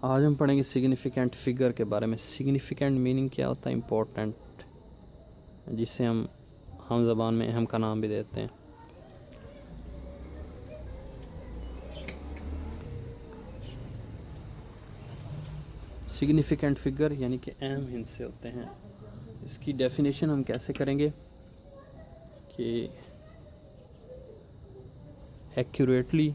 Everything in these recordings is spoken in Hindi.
आज हम पढ़ेंगे सिग्निफिकेंट फिगर के बारे में। सिग्निफिकेंट मीनिंग क्या होता है? इम्पोर्टेंट, जिसे हम ज़बान में अहम का नाम भी देते हैं। सिग्निफिकेंट फिगर यानी कि अहम हिस्से होते हैं। इसकी डेफिनेशन हम कैसे करेंगे कि accurately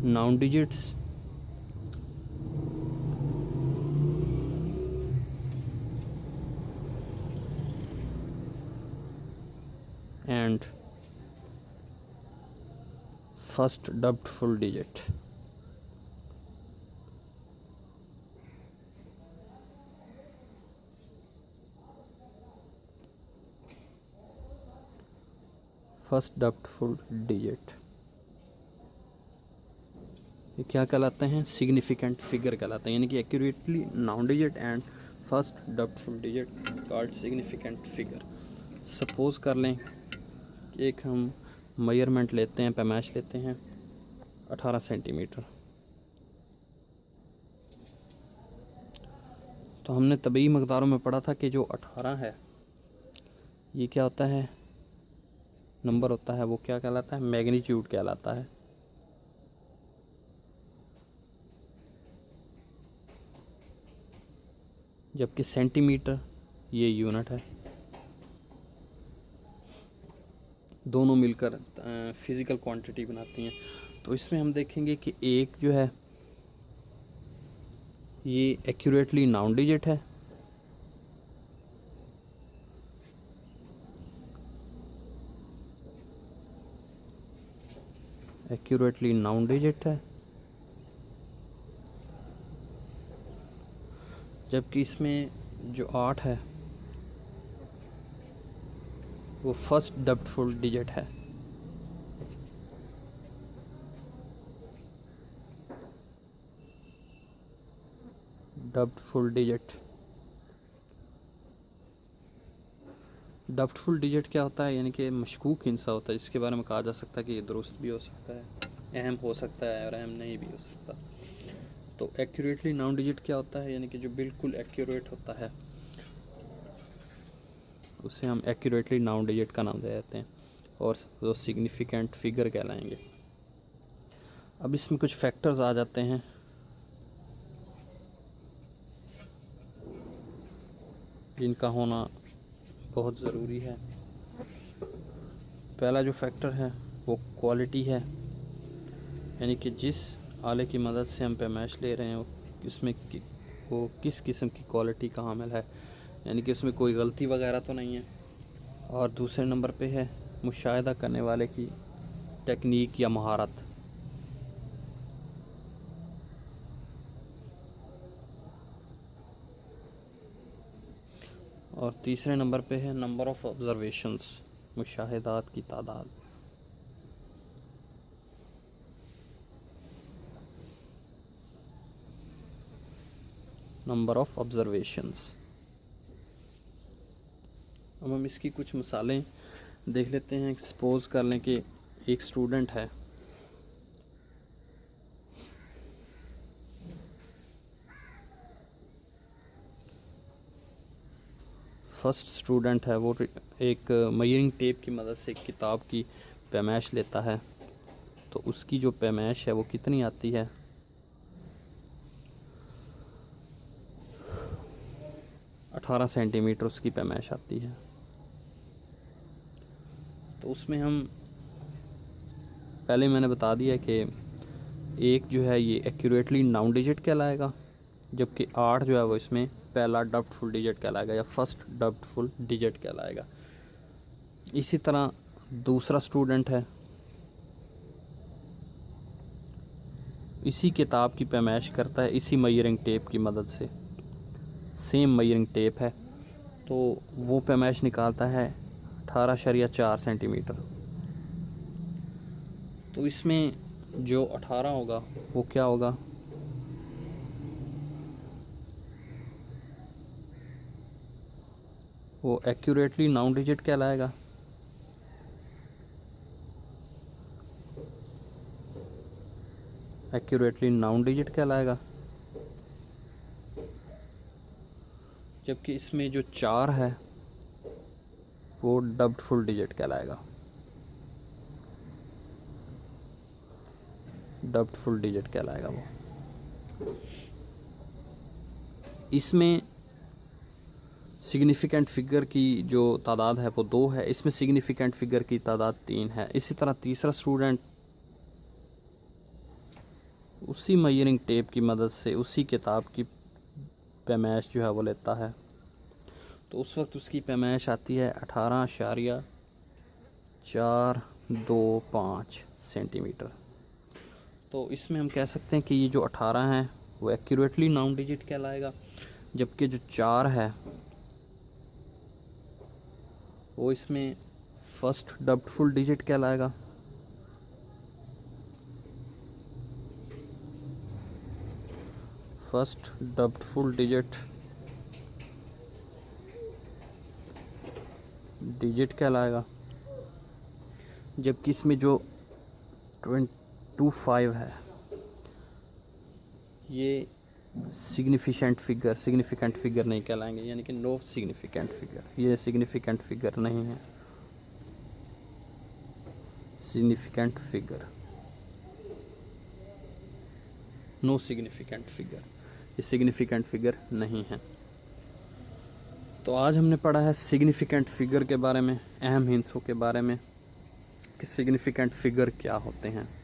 noun digits and first dubbed full digit. First dubbed full digit, ये क्या कहलाते हैं? सिग्निफिकेंट फिगर कहलाते हैं, यानी कि accurately noun digit and first dubbed full digit called significant figure. Suppose कर लें कि एक हम मेजरमेंट लेते हैं, पैमाइश लेते हैं 18 सेंटीमीटर। तो हमने तबई मकदारों में पढ़ा था कि जो 18 है ये क्या होता है? नंबर होता है, वो क्या कहलाता है? मैग्नीट्यूड कहलाता है। जबकि सेंटीमीटर ये यूनिट है। दोनों मिलकर फिज़िकल क्वांटिटी बनाती हैं। तो इसमें हम देखेंगे कि एक जो है ये एक्यूरेटली नाउन डिजिट है, एक्यूरेटली नाउन डिजिट है, जबकि इसमें जो 8 है वो फर्स्ट डब्ड फुल डिजिट है। Dubbed full digit, dubbed full digit क्या होता है? यानी कि मशकूक हिस्सा होता है, जिसके बारे में कहा जा सकता है कि ये दुरुस्त भी हो सकता है, अहम हो सकता है और अहम नहीं भी हो सकता। तो एक्यूरेटली नाउन डिजिट क्या होता है? यानी कि जो बिल्कुल एक्यूरेट होता है उसे हम एक्यूरेटली नाउन डिजिट का नाम दे देते हैं और वो सिग्निफिकेंट फिगर कहलाएंगे। अब इसमें कुछ फैक्टर्स आ जाते हैं जिनका होना बहुत ज़रूरी है। पहला जो फैक्टर है वो क्वालिटी है, यानी कि जिस आले की मदद से हम पैमाइश ले रहे हैं इसमें वो किस किस्म की क्वालिटी का हामिल है, यानी कि उसमें कोई गलती वगैरह तो नहीं है। और दूसरे नंबर पे है मुशाहिदा करने वाले की टेक्निक या महारत। और तीसरे नंबर पे है नंबर ऑफ़ ऑब्जर्वेशंस, मुशाहिदात की तादाद। Number of observations. अब हम इसकी कुछ मिसालें देख लेते हैं। सपोज़ कर लें कि एक स्टूडेंट है, फर्स्ट स्टूडेंट है, वो एक मेजरिंग टेप की मदद से एक किताब की पैमाइश लेता है। तो उसकी जो पैमाइश है वो कितनी आती है? 18 सेंटीमीटर उसकी पैमाइश आती है। तो उसमें हम पहले मैंने बता दिया कि एक जो है ये एक्यूरेटली नाउन डिजिट कहलाएगा, जबकि 8 जो है वो इसमें पहला डब्ड फुल डिजिट कहलाएगा या फर्स्ट डब्ड फुल डिजिट कहलाएगा। इसी तरह दूसरा स्टूडेंट है, इसी किताब की पैमाइश करता है इसी मेजरिंग टेप की मदद से, सेम मेजरिंग टेप है, तो वो पैमाइश निकालता है 18.4 सेंटीमीटर। तो इसमें जो 18 होगा वो क्या होगा? वो एक्यूरेटली नाउन डिजिट कहलाएगा। एक्यूरेटली नाउन डिजिट कहलाएगा। जबकि इसमें जो 4 है वो डब्ड फुल डिजिट कहलाएगा। डब्ड फुल डिजिट कहलाएगा वो। इसमें सिग्निफिकेंट फिगर की जो तादाद है वो 2 है, इसमें सिग्निफिकेंट फिगर की तादाद 3 है। इसी तरह तीसरा स्टूडेंट उसी मेजरिंग टेप की मदद से उसी किताब की पैमाइश जो है वो लेता है, तो उस वक्त उसकी पैमाइश आती है 18.425 सेंटीमीटर। तो इसमें हम कह सकते हैं कि ये जो 18 है वो एक्यूरेटली नाउन डिजिट कहलाएगा, जबकि जो 4 है वो इसमें फर्स्ट डब्ड फुल डिजिट कहलाएगा। फर्स्ट डब्ड फुल डिजिट कहलाएगा। जबकि इसमें जो 25 है ये सिग्निफिकेंट फिगर नहीं कहलाएंगे, यानी कि नो सिग्निफिकेंट फिगर, ये सिग्निफिकेंट फिगर नहीं है। Significant figure, no significant figure, ये सिग्निफिकेंट फिगर नहीं है। तो आज हमने पढ़ा है सिग्निफिकेंट फिगर के बारे में, अहम हिंसों के बारे में कि सिग्निफिकेंट फिगर क्या होते हैं।